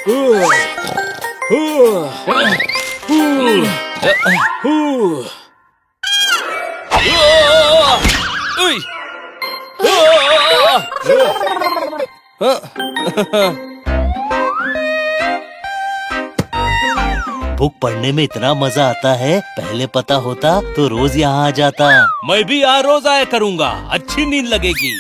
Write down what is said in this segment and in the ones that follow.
Book पढ़ने में इतना मजा आता है, पहले पता होता तो रोज यहाँ आ जाता। मैं भी यहाँ रोज आया करूँगा, अच्छी नींद लगेगी।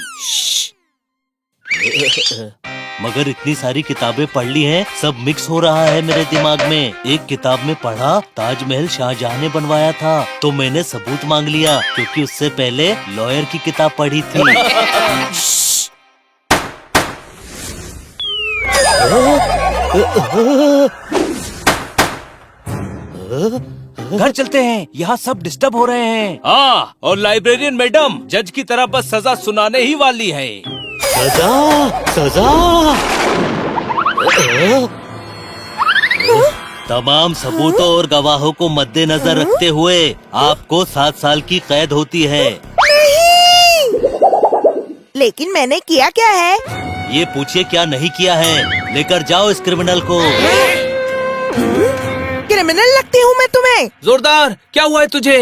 मगर इतनी सारी किताबें पढ़ ली हैं, सब मिक्स हो रहा है मेरे दिमाग में। एक किताब में पढ़ा ताजमहल शाहजहां ने बनवाया था, तो मैंने सबूत मांग लिया क्योंकि उससे पहले लॉयर की किताब पढ़ी थी। घर चलते हैं, यहाँ सब डिस्टर्ब हो रहे हैं। हाँ, और लाइब्रेरियन मैडम जज की तरह बस सजा सुनाने ही वाली है। सजा सजा। तमाम सबूतों और गवाहों को मद्देनजर रखते हुए आपको 7 साल की कैद होती है। नहीं! लेकिन मैंने किया क्या है? ये पूछिए क्या नहीं किया है। लेकर जाओ इस क्रिमिनल को। क्रिमिनल लगती हूँ मैं तुम्हें? जोरदार, क्या हुआ है तुझे?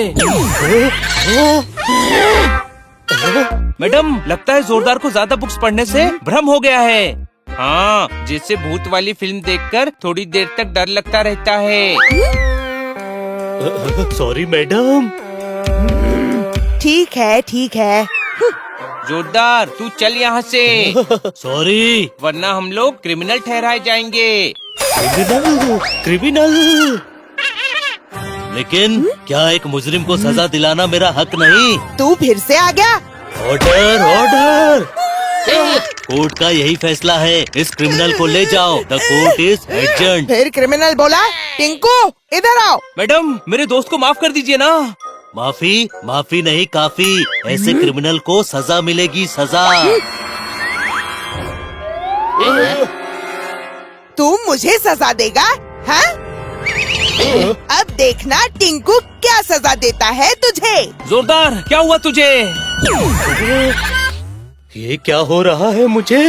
मैडम, लगता है जोरदार को ज्यादा बुक्स पढ़ने से भ्रम हो गया है। हाँ, जैसे भूत वाली फिल्म देखकर थोड़ी देर तक डर लगता रहता है। Sorry madam. ठीक है, ठीक है। जोरदार, तू चल यहाँ से। सॉरी। वरना हम लोग क्रिमिनल ठहराए जाएंगे। Criminal criminal. लेकिन क्या एक मुजरिम को सजा दिलाना मेरा हक नहीं? तू फिर से आ गया? Order order. कोर्ट का यही फैसला है, इस क्रिमिनल को ले जाओ। The court is adjourned. फिर क्रिमिनल बोला? टिंकू इधर आओ। मैडम, मेरे दोस्त को माफ कर दीजिए ना। माफी माफी नहीं काफी, ऐसे क्रिमिनल को सजा मिलेगी, सजा। तू मुझे सजा देगा? हाँ? अब देखना टिंकू क्या सजा देता है तुझे। जोरदार, क्या हुआ तुझे? ये क्या हो रहा है मुझे?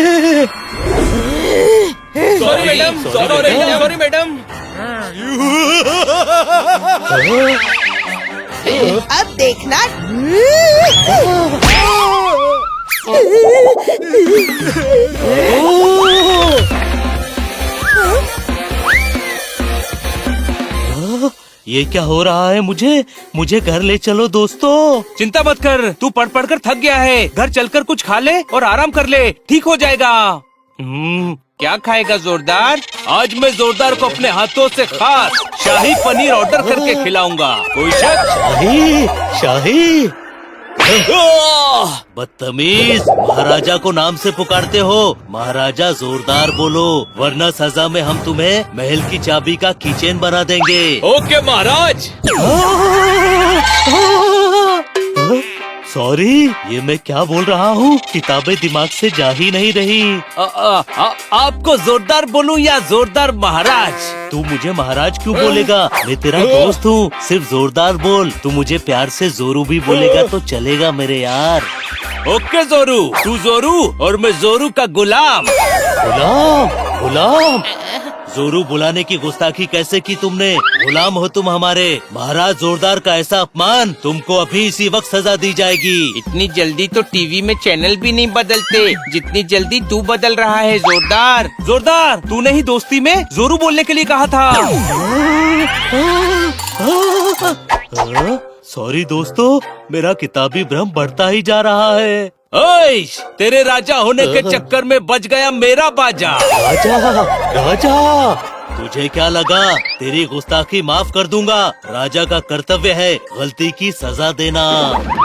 Sorry madam, sorry madam. अब देखना। ये क्या हो रहा है मुझे घर ले चलो दोस्तों। चिंता मत कर, तू पढ़ पढ़ कर थक गया है। घर चलकर कुछ खा ले और आराम कर ले, ठीक हो जाएगा। क्या खाएगा जोरदार? आज मैं जोरदार को अपने हाथों से खास शाही पनीर ऑर्डर करके खिलाऊंगा। कोई शक? शाही शाही। बदतमीज, महाराजा को नाम से पुकारते हो? महाराजा जोरदार बोलो, वरना सजा में हम तुम्हें महल की चाबी का कीचेन बना देंगे। ओके महाराज। सॉरी, ये मैं क्या बोल रहा हूँ? किताबें दिमाग से जा ही नहीं रही। आपको जोरदार बोलूं या जोरदार महाराज? तू मुझे महाराज क्यों बोलेगा? मैं तेरा दोस्त हूँ, सिर्फ जोरदार बोल। तू मुझे प्यार से जोरू भी बोलेगा तो चलेगा मेरे यार। ओके जोरू, तू जोरू और मैं जोरू का गुलाम। गुलाम गुलाम। जोरू बुलाने की गुस्ताखी कैसे की तुमने? गुलाम हो तुम हमारे। महाराज जोरदार का ऐसा अपमान, तुमको अभी इसी वक्त सजा दी जाएगी। इतनी जल्दी तो टीवी में चैनल भी नहीं बदलते जितनी जल्दी तू बदल रहा है जोरदार। जोरदार, तूने ही दोस्ती में जोरू बोलने के लिए कहा था। सॉरी दोस्तों, मेरा किताबी भ्रम बढ़ता ही जा रहा है। ओए, तेरे राजा होने के चक्कर में बज गया मेरा बाजा। राजा राजा, तुझे क्या लगा तेरी गुस्ताखी माफ कर दूंगा? राजा का कर्तव्य है गलती की सजा देना।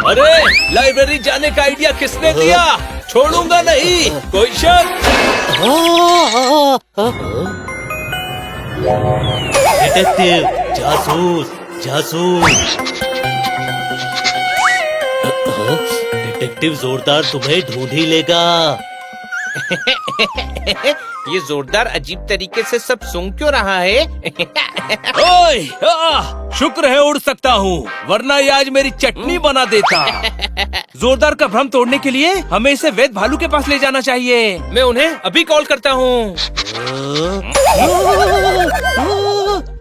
अरे, लाइब्रेरी जाने का आइडिया किसने दिया? छोड़ूंगा नहीं, कोई शक? डिटेक्टिव, जासूस जासूस। डिटेक्टिव जोरदार तुम्हें ढूंढ ही लेगा। ये जोरदार अजीब तरीके से सब सूंघ क्यों रहा है? ओए, शुक्र है उड़ सकता हूँ, वरना ये आज मेरी चटनी बना देता। जोरदार का भ्रम तोड़ने के लिए हमें इसे वैद भालू के पास ले जाना चाहिए। मैं उन्हें अभी कॉल करता हूँ।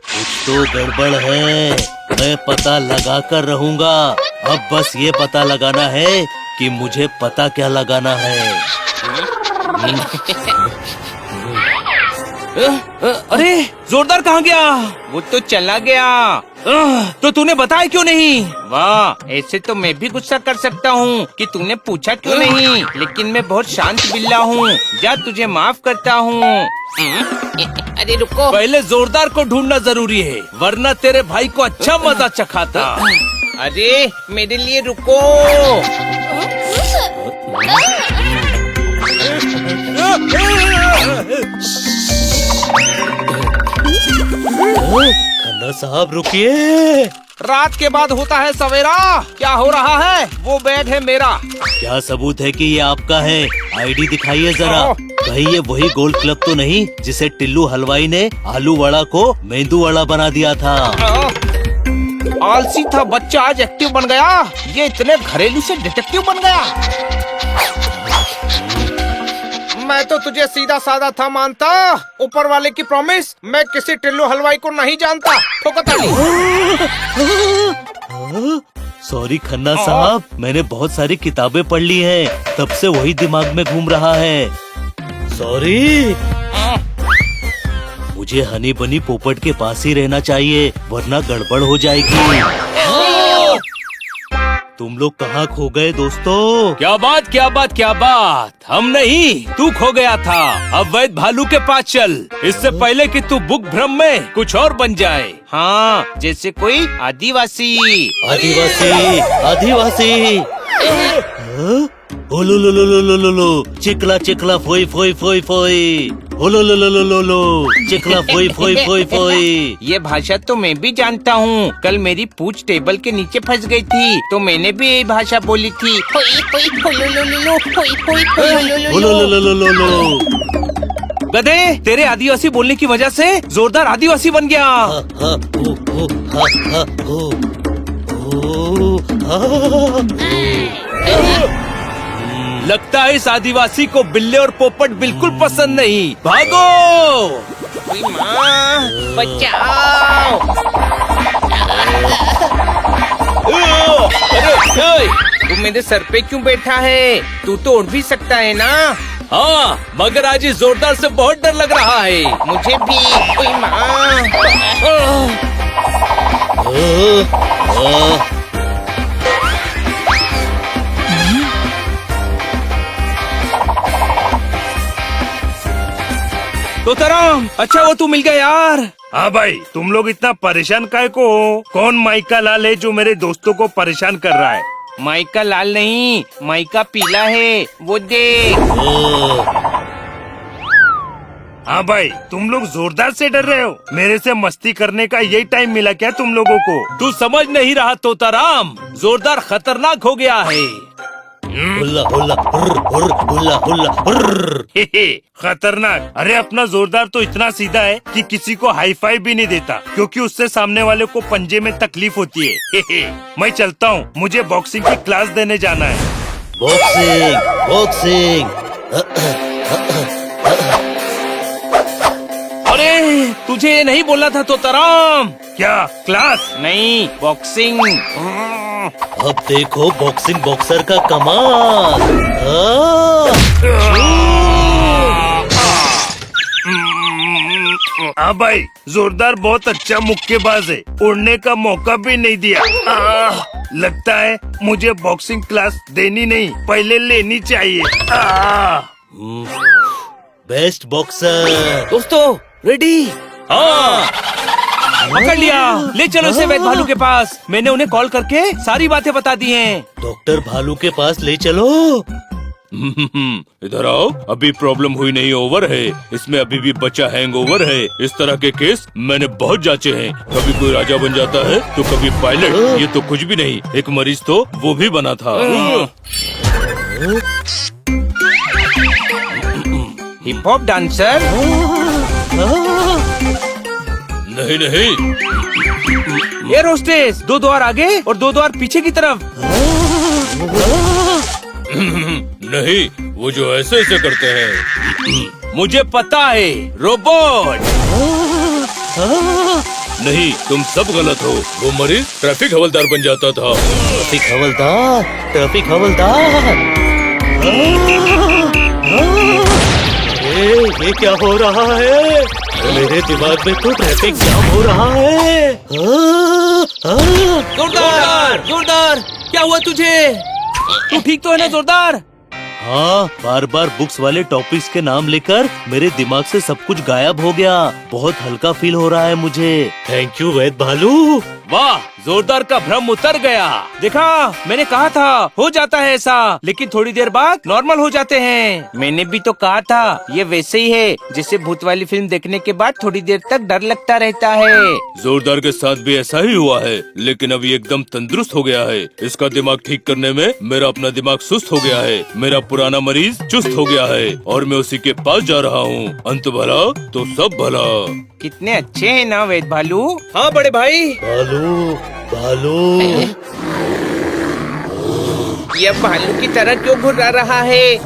कुछ तो गड़बड़ है, मैं पता लगा कर रहूंगा। अब बस ये पता लगाना है कि मुझे पता क्या लगाना है। अरे जोरदार कहाँ गया? वो तो चला गया। तो तूने बताया क्यों नहीं? वाह, ऐसे तो मैं भी गुस्सा कर सकता हूँ कि तूने पूछा क्यों नहीं, लेकिन मैं बहुत शांत बिल्ला हूँ। जा, तुझे माफ करता हूँ। अरे रुको, पहले जोरदार को ढूंढना जरूरी है, वरना तेरे भाई को अच्छा मजा चखाता। अरे मेरे लिए रुको। खन्ना साहब रुकिए। रात के बाद होता है सवेरा। क्या हो रहा है? वो बैग है मेरा। क्या सबूत है कि ये आपका है? आईडी दिखाइए जरा। कहीं ये वही गोल्ड क्लब तो नहीं जिसे टिल्लू हलवाई ने आलू वड़ा को मेंदू वड़ा बना दिया था? आलसी था बच्चा, आज एक्टिव बन गया। ये इतने घरेलू से डिटेक्टिव बन गया। मैं तो तुझे सीधा साधा था मानता। ऊपर वाले की प्रॉमिस, मैं किसी टिल्लू हलवाई को नहीं जानता। ठोकता नहीं। सॉरी खन्ना साहब, मैंने बहुत सारी किताबें पढ़ ली हैं, तब से वही दिमाग में घूम रहा है। सॉरी। मुझे हनी बनी पोपट के पास ही रहना चाहिए, वरना गड़बड़ हो जाएगी। तुम लोग कहाँ खो गए दोस्तों? क्या बात, क्या बात, क्या बात। हम नहीं, तू खो गया था। अब वैद भालू के पास चल, इससे पहले कि तू बुक भ्रम में कुछ और बन जाए। हाँ, जैसे कोई आदिवासी। आदिवासी, आदिवासी। हाँ? ओ लो लो लो लो लो लो लो, चिकला चिकला फोई फोई फोई फोई। ओ लो लो लो लो लो लो, चिकला फोई फोई फोई फोई। ये भाषा तो मैं भी जानता हूँ। कल मेरी पूंछ टेबल के नीचे फंस गई थी, तो मैंने भी यही भाषा बोली थी। होई होई होलुलुलुलु, होई होई होलुलुलुलु। ओ लो लो लो लो लो लो। गधे, तेरे आदिवासी बोलने की वजह से जोरदार आदिवासी बन गया। हा, हा, ओ, ओ, हा, हा, ओ, ओ, हा। लगता है इस आदिवासी को बिल्ले और पोपट बिल्कुल पसंद नहीं। भागो! ओए माँ, बचाओ! अरे, तू मेरे सर पे क्यों बैठा है? तू तो उड़ भी सकता है ना? हाँ, मगर आज इस जोरदार से बहुत डर लग रहा है। मुझे भी। ओए माँ! तोताराम, अच्छा वो तू मिल गया यार। हाँ भाई, तुम लोग इतना परेशान काहे को हो? कौन माइका लाल है जो मेरे दोस्तों को परेशान कर रहा है? माइका लाल नहीं, माइका पीला है, वो देख। हाँ भाई, तुम लोग जोरदार से डर रहे हो। मेरे से मस्ती करने का यही टाइम मिला क्या तुम लोगों को? तू समझ नहीं रहा तोताराम, जोरदार खतरनाक हो गया है। हुल्ला हुल्ला हुर्र हुर्र हुल्ला हुल्ला हुर्र। खतरनाक? अरे अपना जोरदार तो इतना सीधा है कि किसी को हाई फाइव भी नहीं देता, क्योंकि उससे सामने वाले को पंजे में तकलीफ होती है। मैं चलता हूँ, मुझे बॉक्सिंग की क्लास देने जाना है। Boxing, boxing. अरे, तुझे ये नहीं बोलना था तोताराम। क्या क्लास? नहीं, बॉक्सिंग। अब देखो बॉक्सिंग बॉक्सर का कमाल। हाँ भाई, जोरदार बहुत अच्छा मुक्केबाज है, उड़ने का मौका भी नहीं दिया। लगता है मुझे बॉक्सिंग क्लास देनी नहीं, पहले लेनी चाहिए। Best boxer. दोस्तों, रेडी? हाँ, पकड़ लिया। ले चलो इसे वैद भालू के पास। मैंने उन्हें कॉल करके सारी बातें बता दी हैं। डॉक्टर भालू के पास ले चलो। इधर आओ, अभी प्रॉब्लम हुई नहीं, ओवर है। इसमें अभी भी बचा हैंगओवर है। इस तरह के केस मैंने बहुत जांचे हैं। कभी कोई राजा बन जाता है तो कभी पायलट। ये तो कुछ भी नहीं, एक मरीज तो वो भी बना था। Hip hop dancer? नहीं नहीं, एयर होस्टेस। 2 द्वार आगे और 2 द्वार पीछे की तरफ। नहीं, वो जो ऐसे ऐसे करते हैं। मुझे पता है, रोबोट। नहीं, तुम सब गलत हो। वो मरीज ट्रैफिक हवलदार बन जाता था। ट्रैफिक हवलदार, ट्रैफिक हवलदार। ये क्या हो रहा है? मेरे दिमाग में तो ट्रैफिक जाम हो रहा है। जोरदार, जोरदार, क्या हुआ तुझे? तू ठीक तो है ना जोरदार? हाँ, बार बार बुक्स वाले टॉपिक्स के नाम लेकर मेरे दिमाग से सब कुछ गायब हो गया। बहुत हल्का फील हो रहा है मुझे। थैंक यू वैद भालू। वाह, जोरदार का भ्रम उतर गया। देखा, मैंने कहा था हो जाता है ऐसा, लेकिन थोड़ी देर बाद नॉर्मल हो जाते हैं। मैंने भी तो कहा था, ये वैसे ही है जैसे भूत वाली फिल्म देखने के बाद थोड़ी देर तक डर लगता रहता है। जोरदार के साथ भी ऐसा ही हुआ है, लेकिन अभी एकदम तंदुरुस्त हो गया है। इसका दिमाग ठीक करने में मेरा अपना दिमाग सुस्त हो गया है। मेरा पुराना मरीज चुस्त हो गया है और मैं उसी के पास जा रहा हूँ। अंत भला तो सब भला। कितने अच्छे हैं ना वैद भालू? हाँ बड़े भाई। भालू, भालू। ये भालू की तरह क्यों घुर्रा रहा है?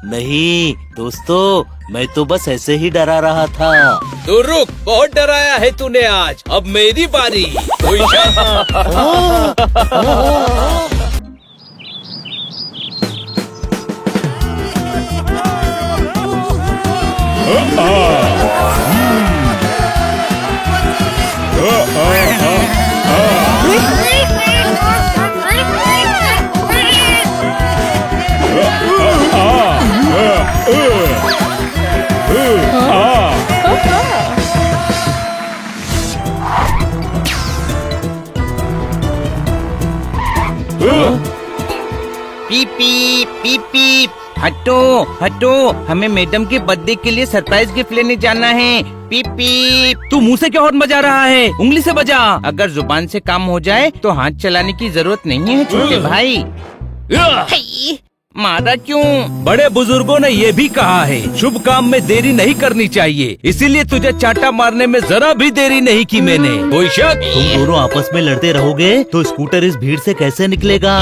नहीं दोस्तों, मैं तो बस ऐसे ही डरा रहा था। तो रुक, बहुत डराया है तूने आज। अब मेरी बारी। कोई पीप पीप पीप पीप, हटो हटो, हमें मैडम के बर्थडे के लिए सरप्राइज गिफ्ट लेने जाना है। पीप पीप। तू मुंह से क्यों हॉर्न बजा रहा है? उंगली से बजा। अगर जुबान से काम हो जाए तो हाथ चलाने की जरूरत नहीं है छोटे भाई। मारा क्यों? बड़े बुजुर्गों ने ये भी कहा है, शुभ काम में देरी नहीं करनी चाहिए, इसीलिए तुझे चाटा मारने में जरा भी देरी नहीं की मैंने। कोई शक? तुम दोनों आपस में लड़ते रहोगे तो स्कूटर इस भीड़ से कैसे निकलेगा?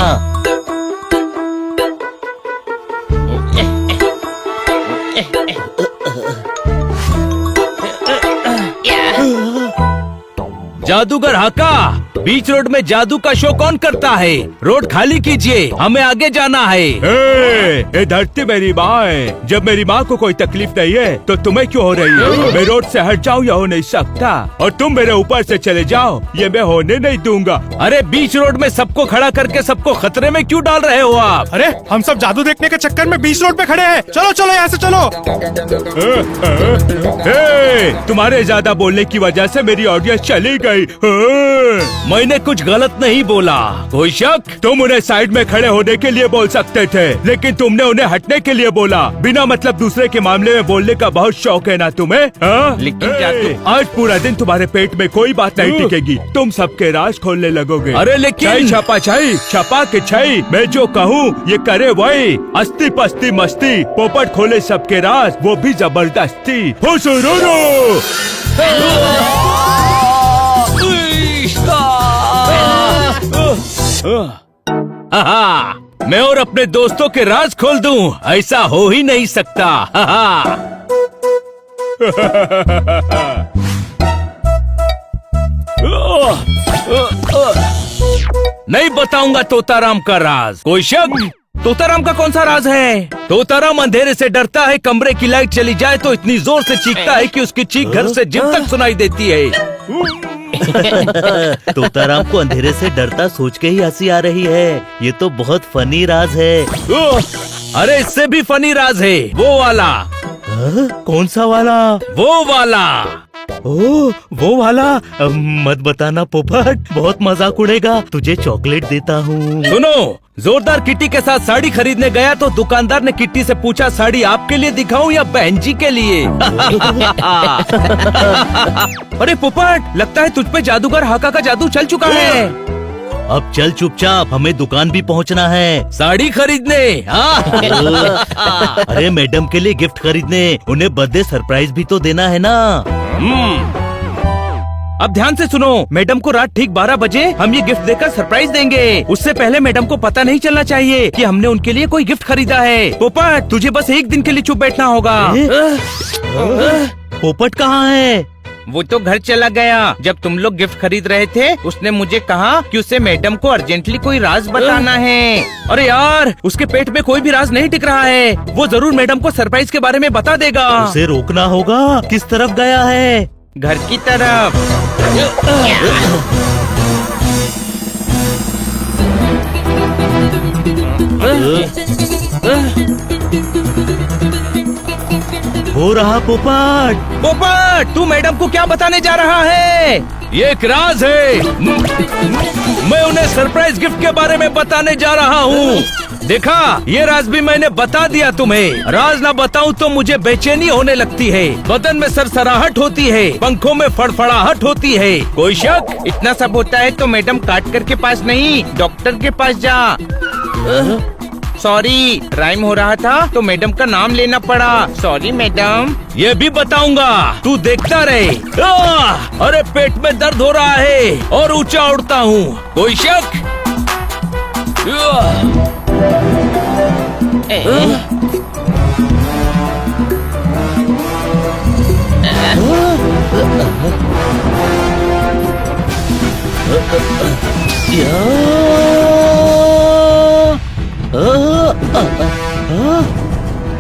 जादूगर हाका, बीच रोड में जादू का शो कौन करता है? रोड खाली कीजिए, हमें आगे जाना है। ये धरती मेरी माँ है। जब मेरी माँ को कोई तकलीफ नहीं है तो तुम्हें क्यों हो रही है? मैं रोड से हट जाऊँ या हो नहीं सकता, और तुम मेरे ऊपर से चले जाओ, ये मैं होने नहीं दूंगा। अरे बीच रोड में सबको खड़ा करके सबको खतरे में क्यों डाल रहे हो आप? अरे हम सब जादू देखने के चक्कर में बीच रोड पे खड़े हैं। चलो चलो यहाँ से चलो। तुम्हारे ज्यादा बोलने की वजह से मेरी ऑडियंस चली गई। मैंने कुछ गलत नहीं बोला। कोई शक? तुम उन्हें साइड में खड़े होने के लिए बोल सकते थे, लेकिन तुमने उन्हें हटने के लिए बोला। बिना मतलब दूसरे के मामले में बोलने का बहुत शौक है ना तुम्हें? लेकिन जादू, आज पूरा दिन तुम्हारे पेट में कोई बात नहीं टिकेगी। तुम सबके राज खोलने लगोगे। अरे लेकिन छपा छाई, छपा के छाई, मैं जो कहूँ ये करे वही। अस्ती पस्ती मस्ती, पोपट खोले सबके राज, वो भी जबरदस्ती। मैं और अपने दोस्तों के राज खोल दूं, ऐसा हो ही नहीं सकता। नहीं बताऊंगा तोताराम का राज। कोई शक? तोताराम का कौन सा राज है? तोताराम अंधेरे से डरता है, कमरे की लाइट चली जाए तो इतनी जोर से चीखता है कि उसकी चीख घर से जिम तक सुनाई देती है। तोताराम को अंधेरे से डरता सोच के ही हंसी आ रही है। ये तो बहुत फनी राज है। अरे इससे भी फनी राज है, वो वाला। कौन सा वाला? वो वाला। ओह, वो वाला? मत बताना पोपट, बहुत मजाक उड़ेगा। तुझे चॉकलेट देता हूँ। सुनो, जोरदार किट्टी के साथ साड़ी खरीदने गया तो दुकानदार ने किट्टी से पूछा, साड़ी आपके लिए दिखाऊं या बहन जी के लिए? अरे पोपट, लगता है तुझ पे जादूगर हाका का जादू चल चुका है। अब चल चुपचाप, हमें दुकान भी पहुंचना है। साड़ी खरीदने? अरे मैडम के लिए गिफ्ट खरीदने, उन्हें बर्थडे सरप्राइज भी तो देना है ना। अब ध्यान से सुनो, मैडम को रात ठीक 12 बजे हम ये गिफ्ट देकर सरप्राइज देंगे। उससे पहले मैडम को पता नहीं चलना चाहिए कि हमने उनके लिए कोई गिफ्ट खरीदा है। पोपट, तुझे बस एक दिन के लिए चुप बैठना होगा। पोपट कहाँ है? वो तो घर चला गया। जब तुम लोग गिफ्ट खरीद रहे थे, उसने मुझे कहा कि उसे मैडम को अर्जेंटली कोई राज बताना है। अरे यार, उसके पेट में कोई भी राज नहीं टिक रहा है। वो जरूर मैडम को सरप्राइज के बारे में बता देगा। उसे रोकना होगा। किस तरफ गया है? घर की तरफ। हो रहा पोपट। पोपट, तू मैडम को क्या बताने जा रहा है? ये एक राज है। मैं उन्हें सरप्राइज गिफ्ट के बारे में बताने जा रहा हूँ। देखा, ये राज भी मैंने बता दिया तुम्हें। राज ना बताऊं तो मुझे बेचैनी होने लगती है, बदन में सरसराहट होती है, पंखों में फड़फड़ाहट होती है। कोई शक? इतना सब होता है तो मैडम काटकर के पास नहीं, डॉक्टर के पास जा। सॉरी, राइम हो रहा था तो मैडम का नाम लेना पड़ा। Sorry madam. ये भी बताऊंगा, तू देखता रहे। अरे पेट में दर्द हो रहा है और ऊंचा उड़ता हूँ। कोई शक?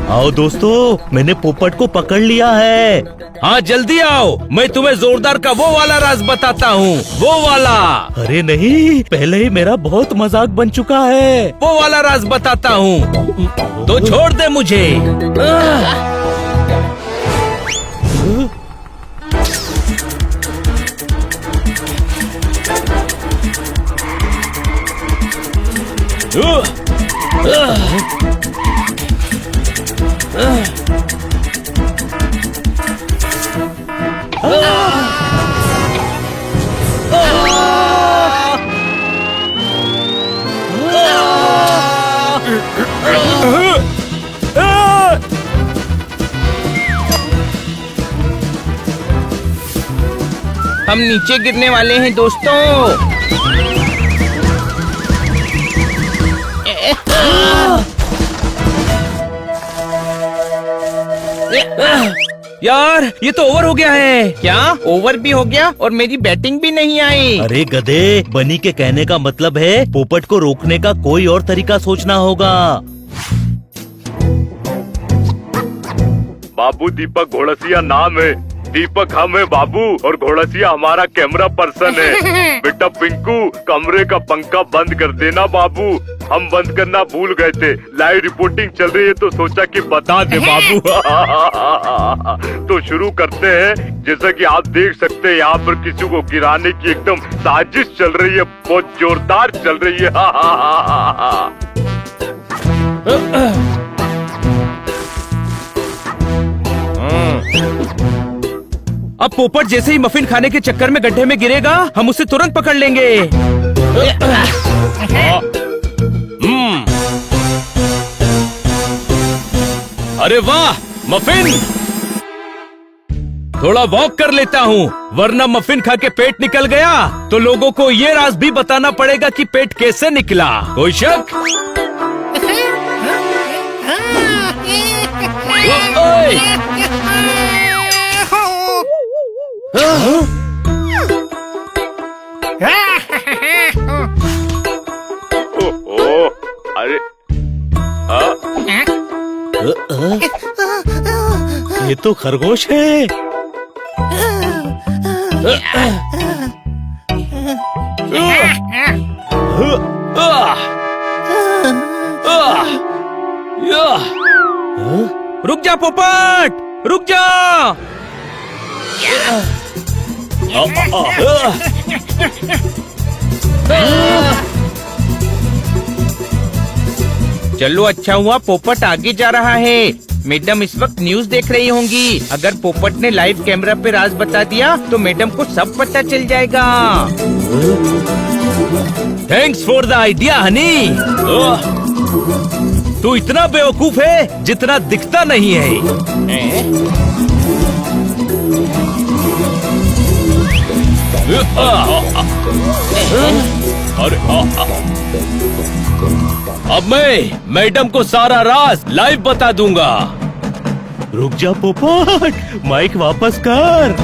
आओ दोस्तों, मैंने पोपट को पकड़ लिया है। हाँ जल्दी आओ, मैं तुम्हें जोरदार का वो वाला राज बताता हूँ। वो वाला। अरे नहीं, पहले ही मेरा बहुत मजाक बन चुका है। वो वाला राज बताता हूँ, तो छोड़ दे मुझे। हम नीचे गिरने वाले हैं दोस्तों। यार, ये तो ओवर हो गया है। क्या ओवर भी हो गया और मेरी बैटिंग भी नहीं आई? अरे गधे, बनी के कहने का मतलब है पोपट को रोकने का कोई और तरीका सोचना होगा। बाबू दीपक घोड़सिया नाम है। दीपक हम है बाबू और घोड़सिया हमारा कैमरा पर्सन है। बेटा पिंकू, कमरे का पंखा बंद कर देना बाबू। हम बंद करना भूल गए थे। लाइव रिपोर्टिंग चल रही है तो सोचा कि बता दे बाबू। तो शुरू करते हैं। जैसा कि आप देख सकते हैं, यहाँ पर किसी को गिराने की एकदम साजिश चल रही है। बहुत जोरदार चल रही है। अब पोपट जैसे ही मफिन खाने के चक्कर में गड्ढे में गिरेगा, हम उसे तुरंत पकड़ लेंगे। अरे वाह मफिन, थोड़ा वॉक कर लेता हूँ, वरना मफिन खा के पेट निकल गया तो लोगों को ये राज भी बताना पड़ेगा कि पेट कैसे निकला। कोई शक? ओए! ओह, अरे ये तो खरगोश है। रुक जा पोपट, रुक जा। चलो अच्छा हुआ पोपट आगे जा रहा है। मैडम इस वक्त न्यूज देख रही होंगी। अगर पोपट ने लाइव कैमरा पे राज बता दिया तो मैडम को सब पता चल जाएगा। Thanks for the idea Honey. तू इतना बेवकूफ है जितना दिखता नहीं है। अरे अब मैं मैडम को सारा राज लाइव बता दूंगा। रुक जा पोपट, माइक वापस कर।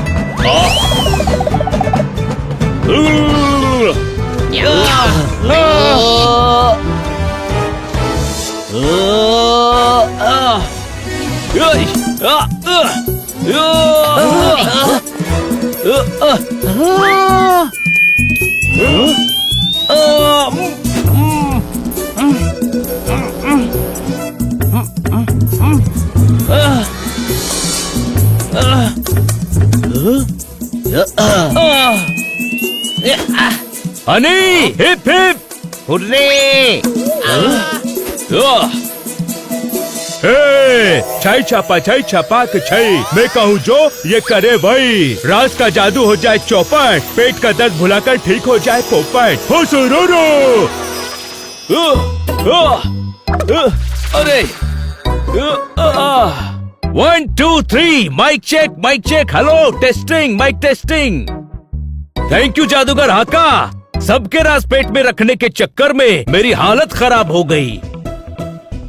Honey hip hip hurray! छई छपा के छई, मैं कहूँ जो ये करे वही। राज का जादू हो जाए चौपट, पेट का दर्द भुलाकर ठीक हो जाए पोपट। हो सुरूरू। अरे 1 2 3 mic check. Hello testing, mic testing. Thank you जादूगर हाका। सबके राज पेट में रखने के चक्कर में मेरी हालत खराब हो गई।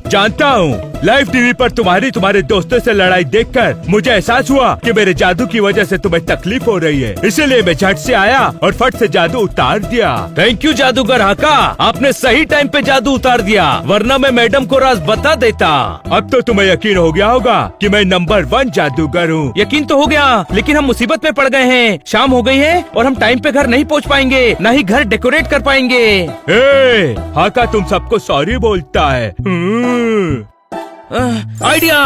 जानता हूँ, लाइव टीवी पर तुम्हारे दोस्तों से लड़ाई देखकर मुझे एहसास हुआ कि मेरे जादू की वजह से तुम्हें तकलीफ हो रही है। इसलिए मैं झट से आया और फट से जादू उतार दिया। थैंक यू जादूगर हाका, आपने सही टाइम पे जादू उतार दिया, वरना मैं मैडम को राज बता देता। अब तो तुम्हें यकीन हो गया होगा कि मैं नंबर 1 जादूगर हूँ। यकीन तो हो गया, लेकिन हम मुसीबत में पड़ गए हैं। शाम हो गई है और हम टाइम पे घर नहीं पहुंच पाएंगे, न ही घर डेकोरेट कर पाएंगे। हाका तुम सबको सॉरी बोलता है। आइडिया!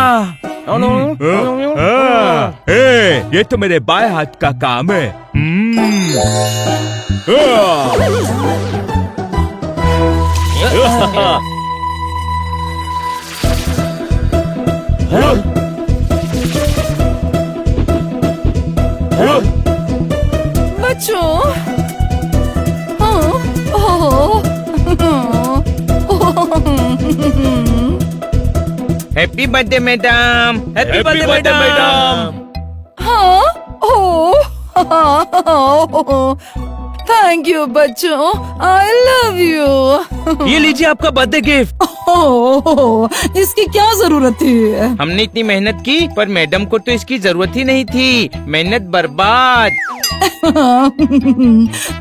ये तो मेरे बाएं हाथ का काम है। बच्चों, happy birthday madam! Happy birthday madam! Thank you बच्चों, आई लव यू। ये लीजिए आपका बर्थडे गिफ्ट। इसकी क्या जरूरत थी? हमने इतनी मेहनत की, पर मैडम को तो इसकी जरूरत ही नहीं थी। मेहनत बर्बाद।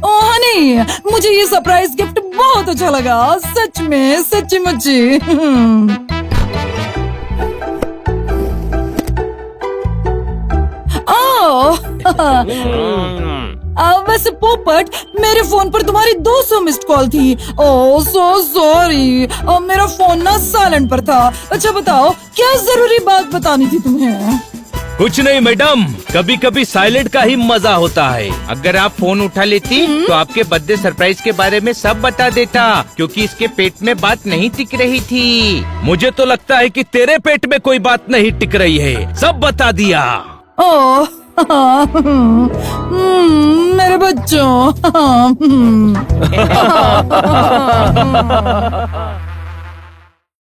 ओह हनी, मुझे ये सरप्राइज गिफ्ट बहुत अच्छा लगा, सच में सच्ची मुच्ची। वैसे पोपट, मेरे फोन पर तुम्हारी 200 मिस्ड कॉल थी। ओह सो सॉरी, मेरा फोन ना साइलेंट पर था। अच्छा बताओ, क्या जरूरी बात बतानी थी तुम्हें? कुछ नहीं मैडम, कभी कभी साइलेंट का ही मजा होता है। अगर आप फोन उठा लेती तो आपके बर्थडे सरप्राइज के बारे में सब बता देता, क्योंकि इसके पेट में बात नहीं टिक रही थी। मुझे तो लगता है कि तेरे पेट में कोई बात नहीं टिक रही है, सब बता दिया। ओह मेरे बच्चों।